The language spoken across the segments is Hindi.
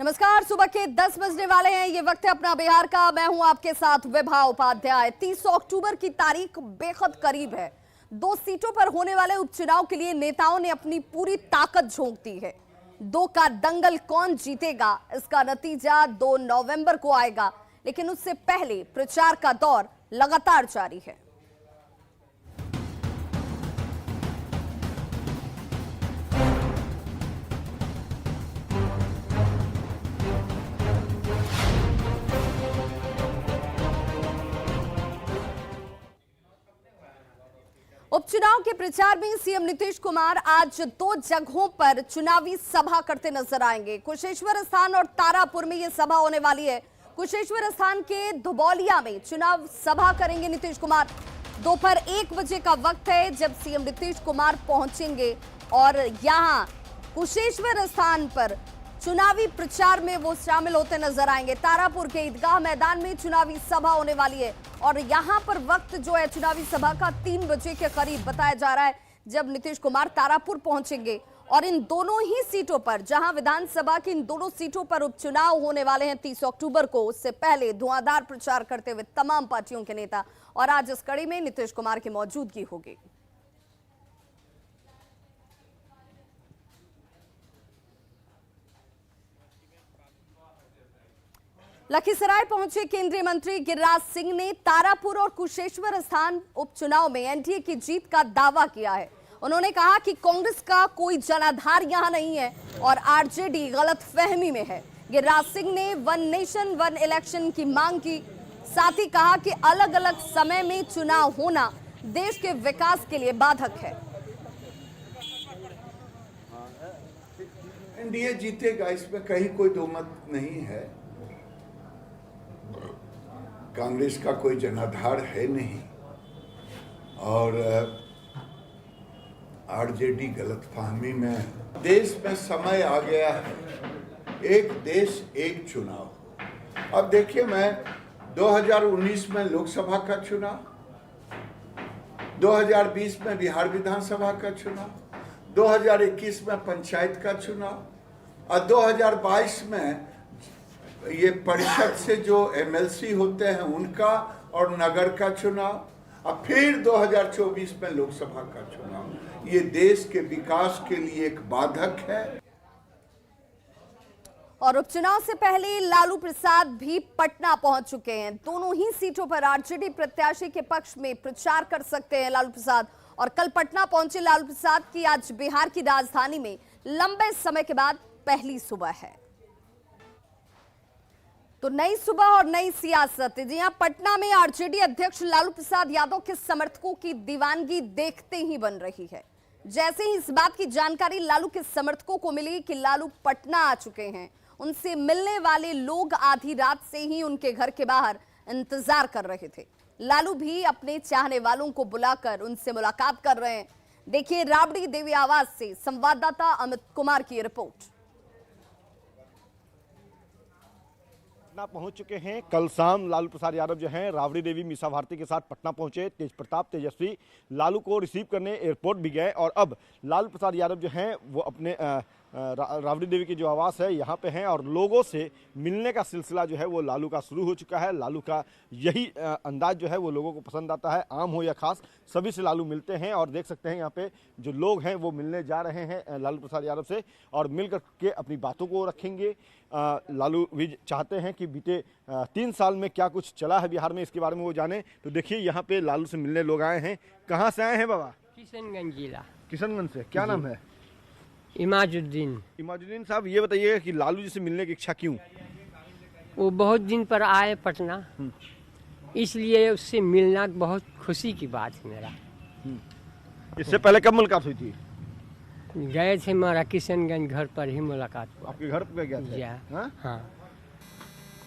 नमस्कार, सुबह के 10 बजने वाले हैं। ये वक्त है अपना बिहार का। मैं हूं आपके साथ विभा उपाध्याय। 30 अक्टूबर की तारीख बेहद करीब है। 2 सीटों पर होने वाले उपचुनाव के लिए नेताओं ने अपनी पूरी ताकत झोंक दी है। 2 का दंगल कौन जीतेगा, इसका नतीजा 2 नवंबर को आएगा, लेकिन उससे पहले प्रचार का दौर लगातार जारी है। उपचुनाव के प्रचार में सीएम नीतीश कुमार आज 2 जगहों पर चुनावी सभा करते नजर आएंगे। कुशेश्वर स्थान और तारापुर में यह सभा होने वाली है। कुशेश्वर स्थान के धुबौलिया में चुनाव सभा करेंगे नीतीश कुमार। दोपहर 1 बजे का वक्त है जब सीएम नीतीश कुमार पहुंचेंगे और यहां कुशेश्वर स्थान पर चुनावी प्रचार में वो शामिल होते नजर आएंगे। तारापुर के ईदगाह मैदान में चुनावी सभा होने वाली है और यहां पर वक्त जो है चुनावी सभा का 3 बजे के करीब बताया जा रहा है जब नीतीश कुमार तारापुर पहुंचेंगे। और इन दोनों ही सीटों पर, जहां विधानसभा की इन दोनों सीटों पर उपचुनाव होने वाले हैं 30 अक्टूबर को, उससे पहले धुआंधार प्रचार करते हुए तमाम पार्टियों के नेता, और आज इस कड़ी में नीतीश कुमार की मौजूदगी होगी। लखीसराय पहुंचे केंद्रीय मंत्री गिरिराज सिंह ने तारापुर और कुशेश्वर स्थान उपचुनाव में एनडीए की जीत का दावा किया है। उन्होंने कहा कि कांग्रेस का कोई जनाधार यहां नहीं है और आरजेडी गलतफहमी में है। गिरिराज सिंह ने 1 नेशन 1 इलेक्शन की मांग की। साथ ही कहा कि अलग अलग समय में चुनाव होना देश के विकास के लिए बाधक है। एनडीए जीतेगा, इसमें कहीं कोई दो मत नहीं है। कांग्रेस का कोई जनाधार है नहीं और आरजेडी गलतफहमी में है। देश में समय आ गया है, एक देश एक चुनाव। अब देखिए, मैं 2019 में लोकसभा का चुनाव, 2020 में बिहार विधानसभा का चुनाव, 2021 में पंचायत का चुनाव और 2022 में ये परिषद से जो एमएलसी होते हैं उनका और नगर का चुनाव, और फिर 2024 में लोकसभा का चुनाव। ये देश के विकास के लिए एक बाधक है। और उपचुनाव से पहले लालू प्रसाद भी पटना पहुंच चुके हैं। दोनों ही सीटों पर आरजेडी प्रत्याशी के पक्ष में प्रचार कर सकते हैं लालू प्रसाद। और कल पटना पहुंचे लालू प्रसाद की आज बिहार की राजधानी में लंबे समय के बाद पहली सुबह है। तो नई सुबह और नई सियासत। जी हां, पटना में आरजेडी अध्यक्ष लालू प्रसाद यादव के समर्थकों की दीवानगी देखते ही बन रही है। जैसे ही इस बात की जानकारी लालू के समर्थकों को मिली कि लालू पटना आ चुके हैं, उनसे मिलने वाले लोग आधी रात से ही उनके घर के बाहर इंतजार कर रहे थे। लालू भी अपने चाहने वालों को बुलाकर उनसे मुलाकात कर रहे हैं। देखिए राबड़ी देवी आवास से संवाददाता अमित कुमार की रिपोर्ट। पटना पहुंच चुके हैं। कल शाम लालू प्रसाद यादव जो हैं राबड़ी देवी मीसा भारती के साथ पटना पहुंचे। तेज प्रताप तेजस्वी लालू को रिसीव करने एयरपोर्ट भी गए और अब लालू प्रसाद यादव जो हैं वो अपने राबड़ी देवी की जो आवास है यहाँ पे हैं और लोगों से मिलने का सिलसिला जो है वो लालू का शुरू हो चुका है। लालू का यही अंदाज जो है वो लोगों को पसंद आता है। आम हो या खास, सभी से लालू मिलते हैं और देख सकते हैं यहाँ पे जो लोग हैं वो मिलने जा रहे हैं लालू प्रसाद यादव से और मिल करके अपनी बातों को रखेंगे। लालू भी चाहते हैं कि बीते 3 साल में क्या कुछ चला है बिहार में, इसके बारे में वो जाने। तो देखिए यहाँ पे लालू से मिलने लोग आए हैं। कहाँ से आए हैं बाबा? किशनगंज जिला। किशनगंज से। क्या नाम है? इमाजुद्दीन। इमाजुद्दीन साहब, ये बताइएगा कि लालू जी से मिलने की इच्छा क्यों? वो बहुत दिन पर आए पटना, इसलिए उससे मिलना बहुत खुशी की बात है मेरा। इससे पहले कब मुलाकात हुई थी? गए थे हमारा किशनगंज, घर पर ही मुलाकात हुआ। आपके घर पे गया था? हाँ।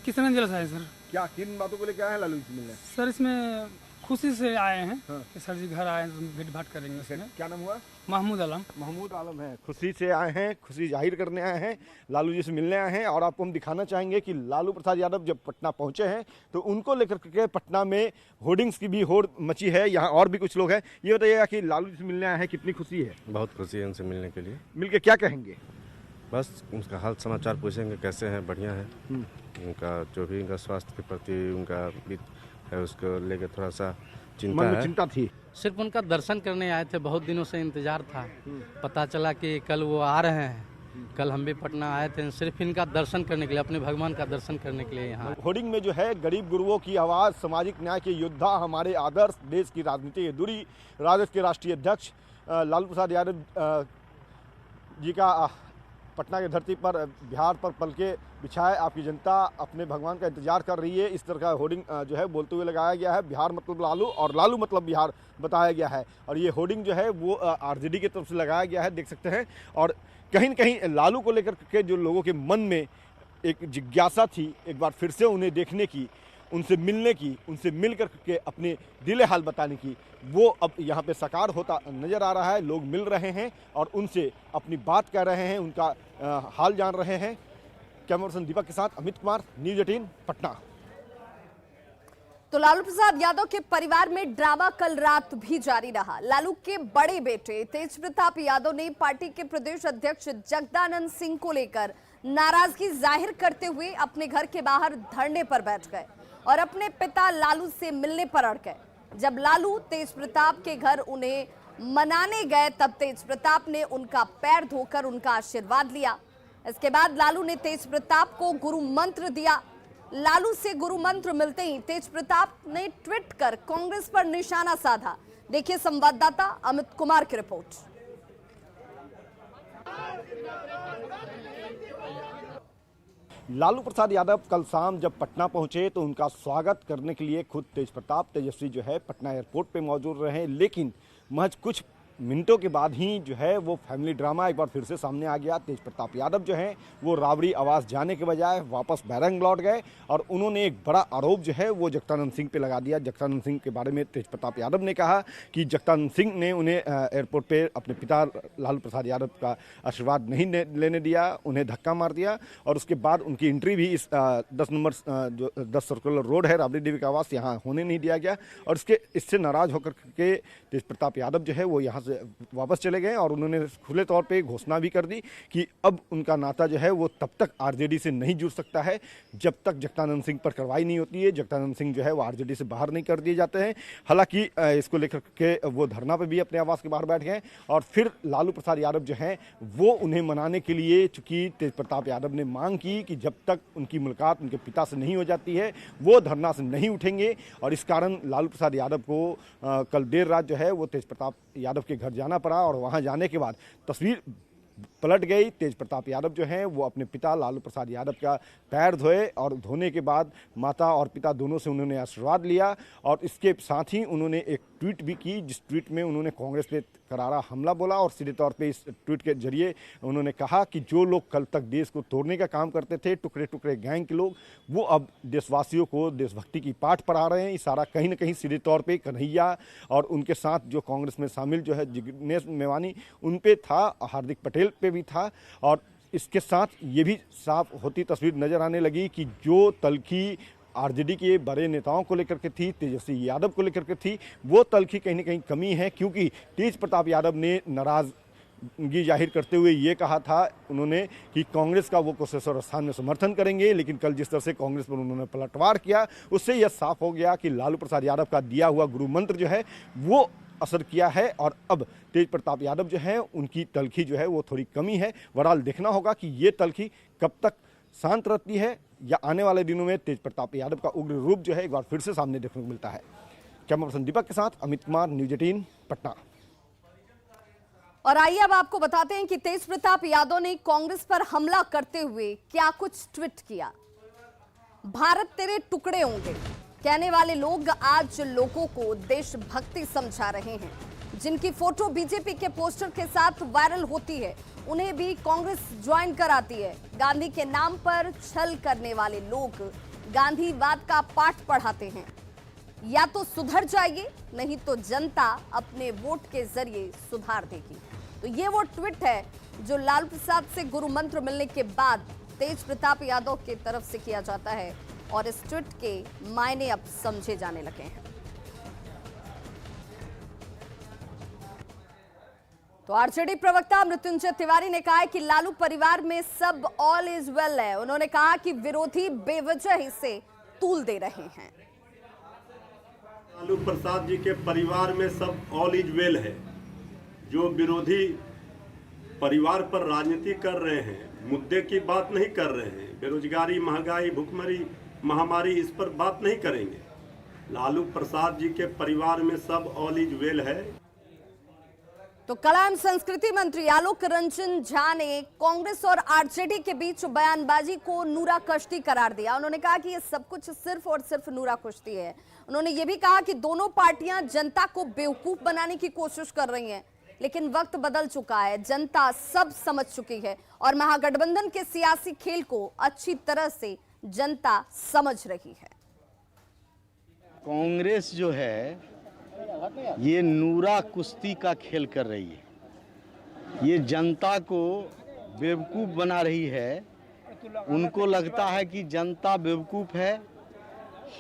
किशनगंज जिला से है सर। क्या किन बातों को लेकर आए हैं लालू जी से मिलने? सर इसमें खुशी से आए हैं कि सर जी घर आए हैं तो भेंट भाट करेंगे इसमें। क्या नाम हुआ? महमूद आलम। महमूद आलम है। खुशी से आए हैं, खुशी जाहिर करने आए हैं, लालू जी से मिलने आए हैं। और आपको हम दिखाना चाहेंगे कि लालू प्रसाद यादव जब पटना पहुंचे हैं तो उनको लेकर के पटना में होर्डिंग्स की भी होड़ मची है। यहाँ और भी कुछ लोग हैं। ये बताइएगा कि लालू जी से मिलने आए हैं, कितनी खुशी है? बहुत खुशी है उनसे मिलने के लिए। मिलके क्या कहेंगे? बस उनका हाल समाचार पूछेंगे कैसे हैं, बढ़िया है। उनका जो भी उनका स्वास्थ्य के प्रति उनका भी है उसको लेकर थोड़ा सा चिंता मन में है। चिंता थी। सिर्फ उनका दर्शन करने आए थे, बहुत दिनों से इंतजार था। पता चला कि कल वो आ रहे हैं। कल हम भी पटना आए थे सिर्फ इनका दर्शन करने के लिए, अपने भगवान का दर्शन करने के लिए यहाँ। होर्डिंग में जो है गरीब गुरुओं की आवाज़, सामाजिक न्याय के योद्धा, हमारे आदर्श, देश की राजनीति अधूरी, राजद के राष्ट्रीय अध्यक्ष लालू प्रसाद यादव जी का पटना की धरती पर, बिहार पर पलके बिछाए आपकी जनता अपने भगवान का इंतजार कर रही है। इस तरह का होर्डिंग जो है बोलते हुए लगाया गया है। बिहार मतलब लालू और लालू मतलब बिहार बताया गया है। और ये होर्डिंग जो है वो आरजेडी की तरफ से लगाया गया है, देख सकते हैं। और कहीं न कहीं लालू को लेकर के जो लोगों के मन में एक जिज्ञासा थी, एक बार फिर से उन्हें देखने की, उनसे मिलने की, उनसे मिल कर के अपने दिल हाल बताने की, वो अब यहाँ पे साकार होता नजर आ रहा है। लोग मिल रहे हैं और उनसे अपनी बात कह रहे हैं, उनका हाल जान रहे हैं। कैमरा पर्सन दीपक के साथ अमित कुमार, न्यूज़ 18 पटना। तो लालू प्रसाद यादव के परिवार में ड्रामा कल रात भी जारी रहा। लालू के बड़े बेटे तेज प्रताप यादव ने पार्टी के प्रदेश अध्यक्ष जगदानंद सिंह को लेकर नाराजगी जाहिर करते हुए अपने घर के बाहर धरने पर बैठ गए और अपने पिता लालू से मिलने पर अड़ गए। जब लालू तेज प्रताप के घर उन्हें मनाने गए तब तेज प्रताप ने उनका पैर धोकर उनका आशीर्वाद लिया। इसके बाद लालू ने तेज प्रताप को गुरु मंत्र दिया। लालू से गुरु मंत्र मिलते ही तेज प्रताप ने ट्वीट कर कांग्रेस पर निशाना साधा। देखिए संवाददाता अमित कुमार की रिपोर्ट। लालू प्रसाद यादव कल शाम जब पटना पहुंचे तो उनका स्वागत करने के लिए खुद तेज प्रताप तेजस्वी जो है पटना एयरपोर्ट पे मौजूद रहे। लेकिन महज कुछ मिनटों के बाद ही जो है वो फैमिली ड्रामा एक बार फिर से सामने आ गया। तेज प्रताप यादव जो हैं वो राबड़ी आवास जाने के बजाय वापस बैरंग लौट गए और उन्होंने एक बड़ा आरोप जो है वो जगदानंद सिंह पे लगा दिया। जगदानंद सिंह के बारे में तेज प्रताप यादव ने कहा कि जगदानंद सिंह ने उन्हें एयरपोर्ट पे अपने पिता लालू प्रसाद यादव का आशीर्वाद नहीं लेने दिया, उन्हें धक्का मार दिया और उसके बाद उनकी एंट्री भी इस 10 नंबर जो 10 सर्कुलर रोड है राबड़ी देवी का आवास, यहाँ होने नहीं दिया गया। और इससे नाराज होकर के तेज प्रताप यादव जो है वो यहाँ से वापस चले गए और उन्होंने खुले तौर पे घोषणा भी कर दी कि अब उनका नाता जो है वो तब तक आरजेडी से नहीं जुड़ सकता है जब तक जगदानंद सिंह पर कार्रवाई नहीं होती है। जगदानंद सिंह जो है वो आरजेडी से बाहर नहीं कर दिए जाते हैं। हालांकि इसको लेकर के वो धरना पे भी अपने आवास के बाहर बैठ गए और फिर लालू प्रसाद यादव जो हैं वो उन्हें मनाने के लिए, चूंकि तेज प्रताप यादव ने मांग की कि जब तक उनकी मुलाकात उनके पिता से नहीं हो जाती है वो धरना से नहीं उठेंगे। और इस कारण लालू प्रसाद यादव को कल देर रात जो है वो तेज प्रताप यादव के घर जाना पड़ा और वहां जाने के बाद तस्वीर पलट गई। तेज प्रताप यादव जो हैं वो अपने पिता लालू प्रसाद यादव का पैर धोए और धोने के बाद माता और पिता दोनों से उन्होंने आशीर्वाद लिया और इसके साथ ही उन्होंने एक ट्वीट भी की जिस ट्वीट में उन्होंने कांग्रेस पे करारा हमला बोला और सीधे तौर पे इस ट्वीट के जरिए उन्होंने कहा कि जो लोग कल तक देश को तोड़ने का काम करते थे, टुकड़े टुकड़े गैंग के लोग, वो अब देशवासियों को देशभक्ति की पाठ पढ़ा रहे हैं। इशारा कहीं ना कहीं सीधे तौर पे कन्हैया और उनके साथ जो कांग्रेस में शामिल जो है जिग्नेश मेवानी उन पे था, हार्दिक पटेल पे भी था। और इसके साथ ये भी साफ होती तस्वीर नजर आने लगी कि जो तलखी आरजेडी के बड़े नेताओं को लेकर के थी, तेजस्वी यादव को लेकर के थी, वो तलखी कहीं ना कहीं कमी है। क्योंकि तेज प्रताप यादव ने नाराजगी जाहिर करते हुए ये कहा था उन्होंने कि कांग्रेस का वो कुशेश्वर स्थान में समर्थन करेंगे, लेकिन कल जिस तरह से कांग्रेस पर उन्होंने पलटवार किया उससे यह साफ हो गया कि लालू प्रसाद यादव का दिया हुआ गुरु मंत्र जो है वो असर किया है। और अब तेज प्रताप यादव जो है उनकी तलखी जो है वो थोड़ी कमी है। बहरहाल देखना होगा कि ये तलखी कब तक शांत रहती है या आने वाले दिनों में तेज प्रताप यादव का उग्र रूप जो है एक बार फिर से सामने देखने को मिलता है। कैमरा पर्सन दीपक के साथ अमित कुमार, न्यूज़ 18 पटना। और आइए अब आपको बताते हैं कि तेज प्रताप यादव ने कांग्रेस पर हमला करते हुए क्या कुछ ट्वीट किया। भारत तेरे टुकड़े होंगे कहने वाले लोग आज लोगों को देशभक्ति समझा रहे हैं। जिनकी फोटो बीजेपी के पोस्टर के साथ वायरल होती है उन्हें भी कांग्रेस ज्वाइन कराती है। गांधी के नाम पर छल करने वाले लोग गांधीवाद का पाठ पढ़ाते हैं। या तो सुधर जाइए, नहीं तो जनता अपने वोट के जरिए सुधार देगी। तो ये वो ट्वीट है जो लालू प्रसाद से गुरु मंत्र मिलने के बाद तेज प्रताप यादव की तरफ से किया जाता है और इस ट्वीट के मायने अब समझे जाने लगे हैं। तो आरजेडी प्रवक्ता मृत्युंजय तिवारी ने कहा है कि लालू परिवार में सब ऑल इज वेल है। उन्होंने कहा कि विरोधी बेवजह इसे तूल दे रहे हैं। लालू प्रसाद जी के परिवार में सब ऑल इज वेल है। जो विरोधी परिवार पर राजनीति कर रहे हैं, मुद्दे की बात नहीं कर रहे हैं, बेरोजगारी, महंगाई, भुखमरी, महामारी, इस पर बात नहीं करेंगे। लालू प्रसाद जी के परिवार में सब ऑल इज वेल है। तो कला एवं संस्कृति मंत्री आलोक रंजन झा ने कांग्रेस और आरजेडी के बीच बयानबाजी को नूरा कश्ती करार दिया। उन्होंने कहा कि ये सब कुछ सिर्फ और सिर्फ नूरा कश्ती है। उन्होंने ये भी कहा कि दोनों पार्टियां जनता को बेवकूफ बनाने की कोशिश कर रही हैं, लेकिन वक्त बदल चुका है, जनता सब समझ चुकी है और महागठबंधन के सियासी खेल को अच्छी तरह से जनता समझ रही है। कांग्रेस जो है ये नूरा कुश्ती का खेल कर रही है। ये जनता को बेवकूफ़ बना रही है। उनको लगता है कि जनता बेवकूफ़ है।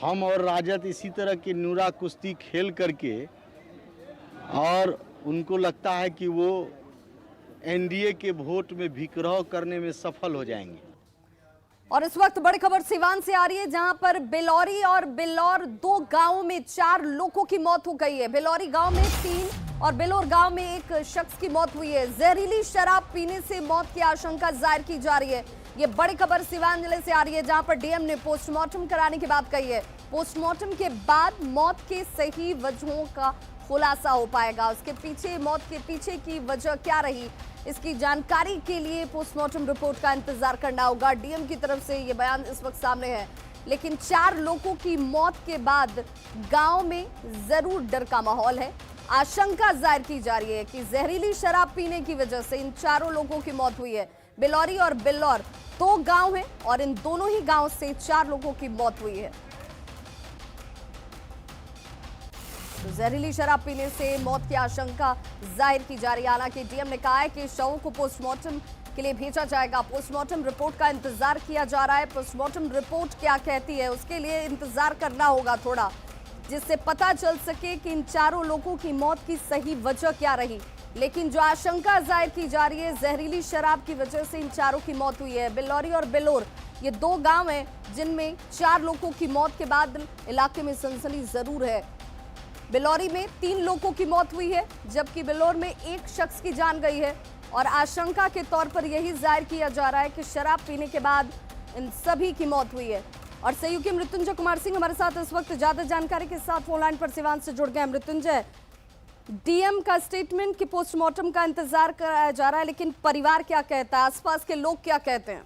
हम और राजद इसी तरह की नूरा कुश्ती खेल करके, और उनको लगता है कि वो एनडीए के वोट में विक्रय करने में सफल हो जाएंगे। और इस वक्त बड़ी खबर सिवान से आ रही है, जहां पर बेलौरी और बिल्लौर दो गांवों में 4 लोगों की मौत हो गई है। बेलौरी गांव में 3 और बिल्लौर गांव में 1 शख्स की मौत हुई है। जहरीली शराब पीने से मौत की आशंका जाहिर की जा रही है। ये बड़ी खबर सिवान जिले से आ रही है, जहां पर डीएम ने पोस्टमार्टम कराने की बात कही है। पोस्टमार्टम के बाद मौत के सही वजहों का खुलासा हो पाएगा। उसके पीछे, मौत के पीछे की वजह क्या रही, इसकी जानकारी के लिए पोस्टमार्टम रिपोर्ट का इंतजार करना होगा। डीएम की तरफ से ये बयान इस वक्त सामने है, लेकिन 4 लोगों की मौत के बाद गांव में जरूर डर का माहौल है। आशंका जाहिर की जा रही है कि जहरीली शराब पीने की वजह से इन 4 लोगों की मौत हुई है। बेलौरी और बिल्लौर 2 गांव हैं और इन दोनों ही गांव से 4 लोगों की मौत हुई है। तो जहरीली शराब पीने से मौत की आशंका जाहिर की जा रही है। हालांकि डीएम ने कहा है कि शवों को पोस्टमार्टम के लिए भेजा जाएगा। पोस्टमार्टम रिपोर्ट का इंतजार किया जा रहा है। पोस्टमार्टम रिपोर्ट क्या कहती है उसके लिए इंतजार करना होगा थोड़ा, जिससे पता चल सके कि इन 4 लोगों की मौत की सही वजह क्या रही। लेकिन जो आशंका जाहिर की जा रही है, जहरीली शराब की वजह से इन 4 की मौत हुई है। बिल्लौरी और बिल्लौर ये 2 गांव हैं जिनमें 4 लोगों की मौत के बाद इलाके में सनसनी जरूर है। बिल्लौरी में 3 लोगों की मौत हुई है, जबकि बिल्लौर में 1 शख्स की जान गई है और आशंका के तौर पर यही जाहिर किया जा रहा है कि शराब पीने के बाद इन सभी की मौत हुई है। और सहयोगी मृत्युंजय कुमार सिंह हमारे साथ इस वक्त ज्यादा जानकारी के साथ फोन लाइन पर सिवान से जुड़ गए। मृत्युंजय, डीएम का स्टेटमेंट कि पोस्टमार्टम का इंतजार कराया जा रहा है, लेकिन परिवार क्या कहता है, आसपास के लोग क्या कहते हैं?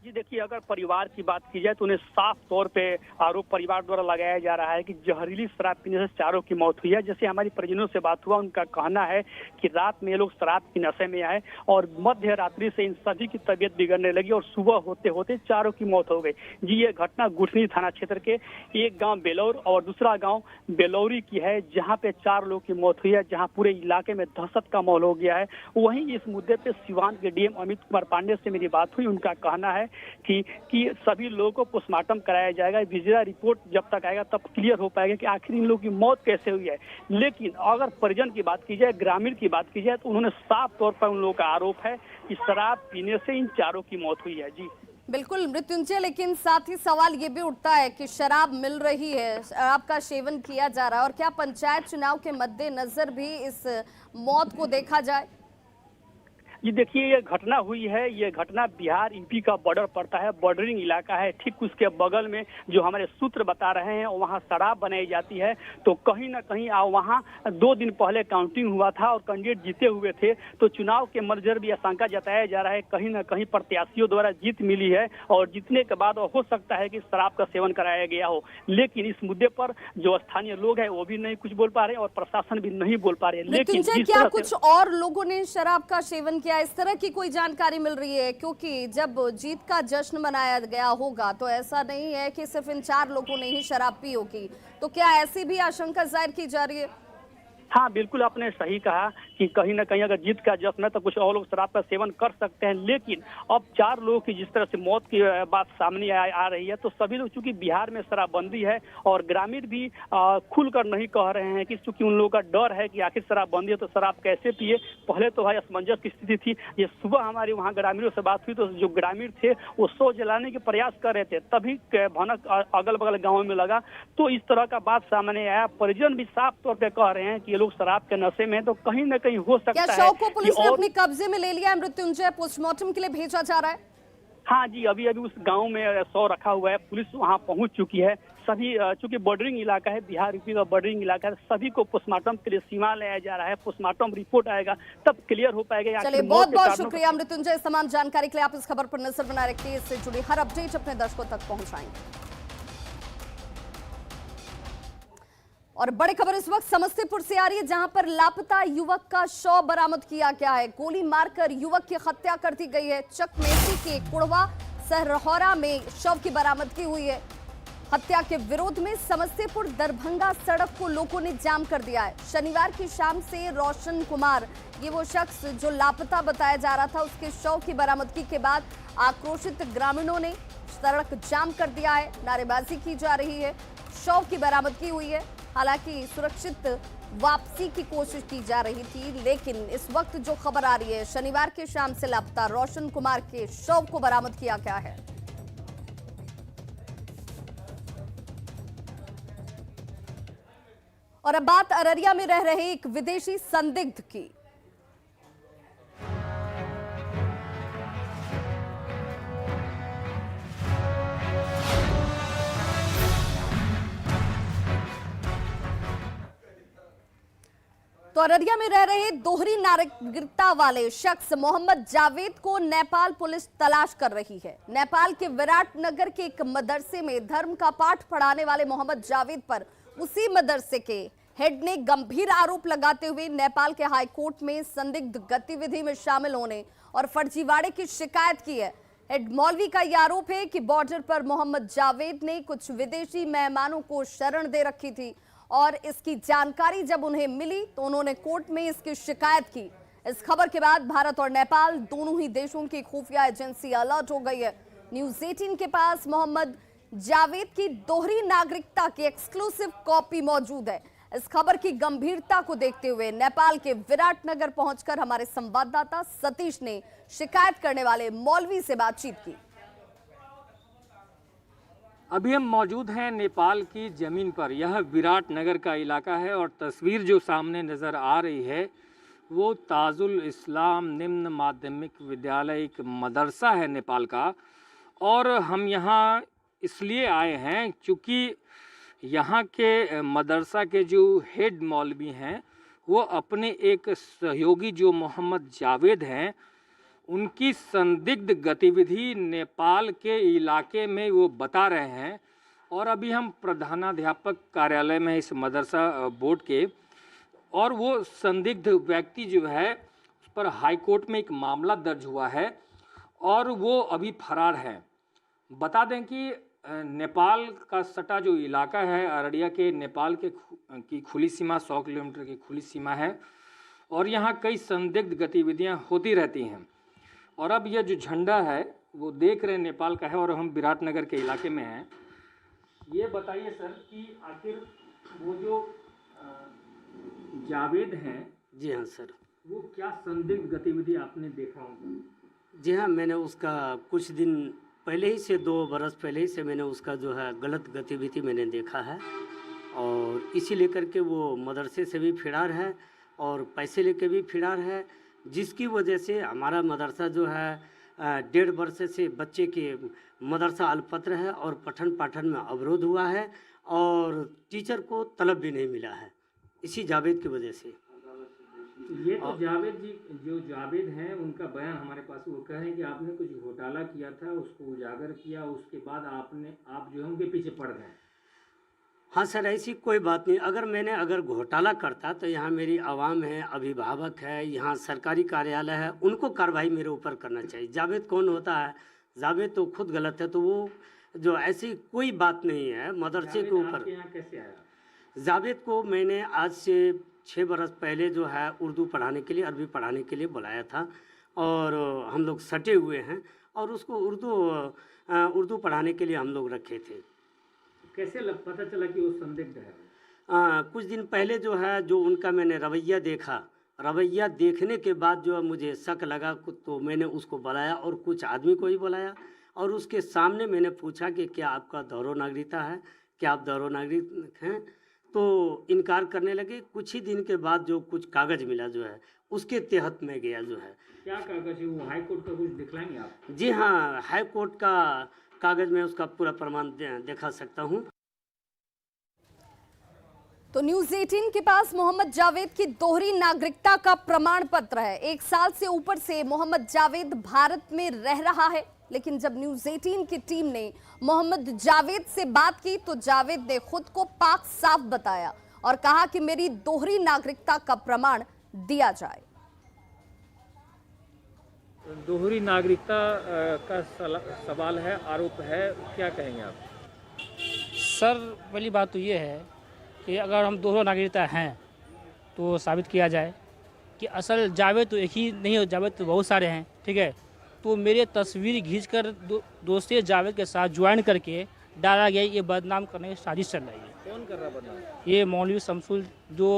जी देखिए, अगर परिवार की बात की जाए तो उन्हें साफ तौर पे आरोप परिवार द्वारा लगाया जा रहा है कि जहरीली शराब पीने से 4 की मौत हुई है। जैसे हमारी परिजनों से बात हुआ, उनका कहना है कि रात में ये लोग शराब की नशे में आए और मध्य रात्रि से इन सभी की तबीयत बिगड़ने लगी और सुबह होते होते 4 की मौत हो गई। जी, ये घटना गुठनी थाना क्षेत्र के एक गाँव बेलौर और दूसरा गाँव बेलौरी की है, जहाँ पे 4 लोगों की मौत हुई है, जहाँ पूरे इलाके में दहशत का माहौल हो गया है। वहीं इस मुद्दे पे सिवान के डीएम अमित कुमार पांडे से मेरी बात हुई। उनका कहना है कि सभी लोगों को पोस्टमार्टम कराया जाएगा। विजिलर रिपोर्ट जब तक आएगा तब क्लियर हो पाएगा कि आखिर इन लोगों की मौत कैसे हुई है। लेकिन अगर परिजन की बात की जाए, ग्रामीण की बात की जाए, तो उन्होंने साफ तौर पर उन लोगों का आरोप है कि शराब पीने से इन 4 की मौत हुई है। जी बिल्कुल मृत्युंजय, लेकिन साथ ही सवाल ये भी उठता है कि शराब मिल रही है, शराब का सेवन किया जा रहा है, और क्या पंचायत चुनाव के मद्देनजर भी इस मौत को देखा जाए? ये देखिए, ये घटना हुई है, ये घटना बिहार यूपी का बॉर्डर पड़ता है, बॉर्डरिंग इलाका है। ठीक उसके बगल में जो हमारे सूत्र बता रहे हैं, वहाँ शराब बनाई जाती है। तो कहीं ना कहीं वहाँ 2 दिन पहले काउंटिंग हुआ था और कैंडिडेट जीते हुए थे, तो चुनाव के मर्जर भी आशंका जताया जा रहा है कहीं ना कहीं प्रत्याशियों द्वारा जीत मिली है और जीतने के बाद हो सकता है कि शराब का सेवन कराया गया हो। लेकिन इस मुद्दे पर जो स्थानीय लोग हैं वो भी नहीं कुछ बोल पा रहे और प्रशासन भी नहीं बोल पा रहे। लेकिन क्या कुछ और लोगों ने शराब का सेवन किया, इस तरह की कोई जानकारी मिल रही है? क्योंकि जब जीत का जश्न मनाया गया होगा तो ऐसा नहीं है कि सिर्फ इन 4 लोगों ने ही शराब पी होगी, तो क्या ऐसी भी आशंका जाहिर की जा रही है? हाँ बिल्कुल, आपने सही कहा कि कहीं ना कहीं अगर जीत का जश्न है तो कुछ और लोग शराब का सेवन कर सकते हैं, लेकिन अब 4 लोगों की जिस तरह से मौत की बात सामने आ रही है, तो सभी लोग चूंकि बिहार में शराबबंदी है और ग्रामीण भी खुलकर नहीं कह रहे हैं कि चूंकि उन लोगों का डर है कि आखिर शराबबंदी है तो शराब कैसे पिए। पहले तो भाई असमंजस की स्थिति थी। ये सुबह हमारी वहाँ ग्रामीणों से बात हुई तो जो ग्रामीण थे वो शव जलाने के प्रयास कर रहे थे, तभी भनक अगल बगल गाँव में लगा तो इस तरह का बात सामने आया। परिजन भी साफ तौर पर कह रहे हैं कि लोग शराब के नशे में, तो कहीं ना कहीं हो सकता है क्या शव को पुलिस ने अपने कब्जे में ले लिया है? मृत्युंजय, पोस्टमार्टम के लिए भेजा जा रहा है? हाँ जी, अभी उस गांव में शव रखा हुआ है, पुलिस वहां पहुंच चुकी है। सभी चूंकि बॉर्डरिंग इलाका है, बिहार यूपी का बॉर्डरिंग इलाका है, सभी को पोस्टमार्टम के लिए सीमा लाया जा रहा है। पोस्टमार्टम रिपोर्ट आएगा तब क्लियर हो पाएगा। चलिए, बहुत बहुत शुक्रिया मृत्युंजय इस तमाम जानकारी के लिए। आप इस खबर पर नजर बनाए रखिए, इससे जुड़ी हर अपडेट अपने दर्शकों तक पहुंचाएंगे। और बड़ी खबर इस वक्त समस्तीपुर से आ रही है, जहां पर लापता युवक का शव बरामद किया गया है। गोली मारकर युवक की हत्या कर दी गई है। चकमेसी के कुड़वा सरहौरा में शव की बरामदगी हुई है। हत्या के विरोध में समस्तीपुर दरभंगा सड़क को लोगों ने जाम कर दिया है। शनिवार की शाम से रोशन कुमार, ये वो शख्स जो लापता बताया जा रहा था, उसके शव की बरामदगी के बाद आक्रोशित ग्रामीणों ने सड़क जाम कर दिया है। नारेबाजी की जा रही है। शव की बरामदगी हुई है। हालांकि सुरक्षित वापसी की कोशिश की जा रही थी, लेकिन इस वक्त जो खबर आ रही है, शनिवार की शाम से लापता रोशन कुमार के शव को बरामद किया गया है। और अब बात अररिया में रह रहे एक विदेशी संदिग्ध की। तो अररिया में रह रहे दोहरी नागरिकता वाले शख्स मोहम्मद जावेद को नेपाल पुलिस तलाश कर रही है। नेपाल के विराटनगर के एक मदरसे में धर्म का पाठ पढ़ाने वाले मोहम्मद जावेद पर उसी मदरसे के हेड ने गंभीर आरोप लगाते हुए नेपाल के हाई कोर्ट में संदिग्ध गतिविधि में शामिल होने और फर्जीवाड़े की शिकायत की है। हेड मौलवी का यह आरोप है कि बॉर्डर पर मोहम्मद जावेद ने कुछ विदेशी मेहमानों को शरण दे रखी थी और इसकी जानकारी जब उन्हें मिली तो उन्होंने कोर्ट में इसकी शिकायत की। इस खबर के बाद भारत और नेपाल दोनों ही देशों की खुफिया एजेंसी अलर्ट हो गई है। न्यूज 18 के पास मोहम्मद जावेद की दोहरी नागरिकता की एक्सक्लूसिव कॉपी मौजूद है। इस खबर की गंभीरता को देखते हुए नेपाल के विराटनगर पहुंचकर हमारे संवाददाता सतीश ने शिकायत करने वाले मौलवी से बातचीत की। अभी हम मौजूद हैं नेपाल की ज़मीन पर। यह विराटनगर का इलाका है और तस्वीर जो सामने नज़र आ रही है वो ताजुल इस्लाम निम्न माध्यमिक विद्यालय, एक मदरसा है नेपाल का। और हम यहाँ इसलिए आए हैं क्योंकि यहाँ के मदरसा के जो हेड मौलवी हैं वो अपने एक सहयोगी जो मोहम्मद जावेद हैं उनकी संदिग्ध गतिविधि नेपाल के इलाके में वो बता रहे हैं। और अभी हम प्रधानाध्यापक कार्यालय में इस मदरसा बोर्ड के, और वो संदिग्ध व्यक्ति जो है उस पर हाई कोर्ट में एक मामला दर्ज हुआ है और वो अभी फरार है। बता दें कि नेपाल का सटा जो इलाका है अररिया के, नेपाल के की खुली सीमा 100 किलोमीटर की खुली सीमा है और यहाँ कई संदिग्ध गतिविधियाँ होती रहती हैं। और अब यह जो झंडा है वो देख रहे हैं नेपाल का है और हम विराटनगर के इलाके में हैं। ये बताइए सर कि आखिर वो जो जावेद हैं, जी हाँ सर, वो क्या संदिग्ध गतिविधि आपने देखा होगा? जी हाँ, मैंने उसका कुछ दिन पहले ही से 2 बरस पहले ही से मैंने उसका जो है गलत गतिविधि मैंने देखा है और इसी लेकर के वो मदरसे से भी फिरार है और पैसे लेके भी फिरार है, जिसकी वजह से हमारा मदरसा जो है 1.5 वर्ष से बच्चे के मदरसा अल्पत्र है और पठन पाठन में अवरोध हुआ है और टीचर को तलब भी नहीं मिला है इसी जावेद की वजह से। ये तो जावेद जी, जो जावेद हैं उनका बयान हमारे पास, वो कह रहे हैं कि आपने कुछ घोटाला किया था, उसको उजागर किया, उसके बाद आप जो है उनके पीछे पड़ गए। हाँ सर, ऐसी कोई बात नहीं। अगर घोटाला करता तो यहाँ मेरी आवाम है, अभिभावक है, यहाँ सरकारी कार्यालय है, उनको कार्रवाई मेरे ऊपर करना चाहिए। जावेद कौन होता है? जावेद तो खुद गलत है, तो वो जो ऐसी कोई बात नहीं है मदरसे के ऊपर। यहाँ कैसे आया? जावेद को मैंने आज से 6 बरस पहले जो है उर्दू पढ़ाने के लिए, अरबी पढ़ाने के लिए बुलाया था और हम लोग सटे हुए हैं और उसको उर्दू पढ़ाने के लिए हम लोग रखे थे। कैसे पता चला कि वो संदिग्ध है? कुछ दिन पहले जो है जो उनका मैंने रवैया देखा, रवैया देखने के बाद जो है मुझे शक लगा, तो मैंने उसको बुलाया और कुछ आदमी को ही बुलाया और उसके सामने मैंने पूछा कि क्या आपका दौरो नागरिकता है, क्या आप दौरो नागरिक हैं? तो इनकार करने लगे। कुछ ही दिन के बाद जो कुछ कागज़ मिला जो है उसके तहत में गया जो है। क्या कागज़ है वो? हाई कोर्ट का कुछ दिखलाएंगे आप? जी हाँ, हाई कोर्ट का कागज़ में उसका पूरा प्रमाण दिखा सकता हूँ। तो न्यूज़ 18 के पास मोहम्मद जावेद की दोहरी नागरिकता का प्रमाण पत्र है। 1 साल से ऊपर से मोहम्मद जावेद भारत में रह रहा है, लेकिन जब न्यूज़ 18 की टीम ने मोहम्मद जावेद से बात की तो जावेद ने खुद को पाक साफ बताया और कहा कि मेरी दोहरी नागरिकता का प्रमाण दिया जाए। दोहरी नागरिकता का सवाल है, आरोप है, क्या कहेंगे आप? सर पहली बात तो ये है कि अगर हम दोनों नागरिकता हैं तो साबित किया जाए कि असल जावेद तो एक ही नहीं हो, जावेद तो बहुत सारे हैं, ठीक है। तो मेरे तस्वीर खींचकर दोस्ती जावेद के साथ ज्वाइन करके डाला गया, ये बदनाम करने की साजिश चल रही है। कौन कर रहा बदनाम? ये मौलवी शमसुल जो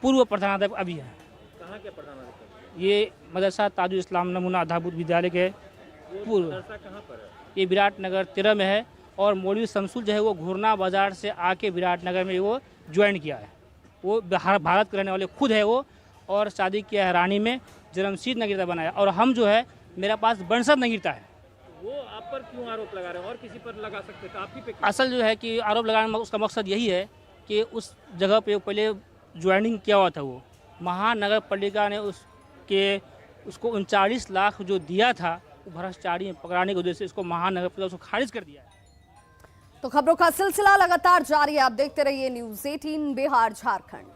पूर्व प्रधानाध्यापक अभी हैं। कहाँ के प्रधानाध्यापक? ये मदरसा ताजुल इस्लाम नमूना आधारभूत विद्यालय के पूर्व। मदरसा कहाँ पर है? ये विराटनगर 13 में है और मौलवी शमसुल जो है वो घुरना बाजार से आके विराटनगर में वो ज्वाइन किया है। वो भारत के रहने वाले खुद है वो, और शादी किया है रानी में, जन्मसिद्ध नागरिकता बनाया। और हम जो है मेरा पास वंशज नागरिकता है। वो आप पर क्यों आरोप लगा रहे हैं? और किसी पर लगा सकते थे, आप ही पे क्यों? असल जो है कि आरोप लगाने में उसका मकसद यही है कि उस जगह पे पहले ज्वाइनिंग किया हुआ था, वो महानगर पालिका ने उसको 39 लाख जो दिया था वो भ्रष्टाचारी में पकड़ाने के उद्देश्य से इसको महानगर पालिका उसको खारिज कर दिया है। तो खबरों का सिलसिला लगातार जारी है, आप देखते रहिए न्यूज़ 18 बिहार झारखंड।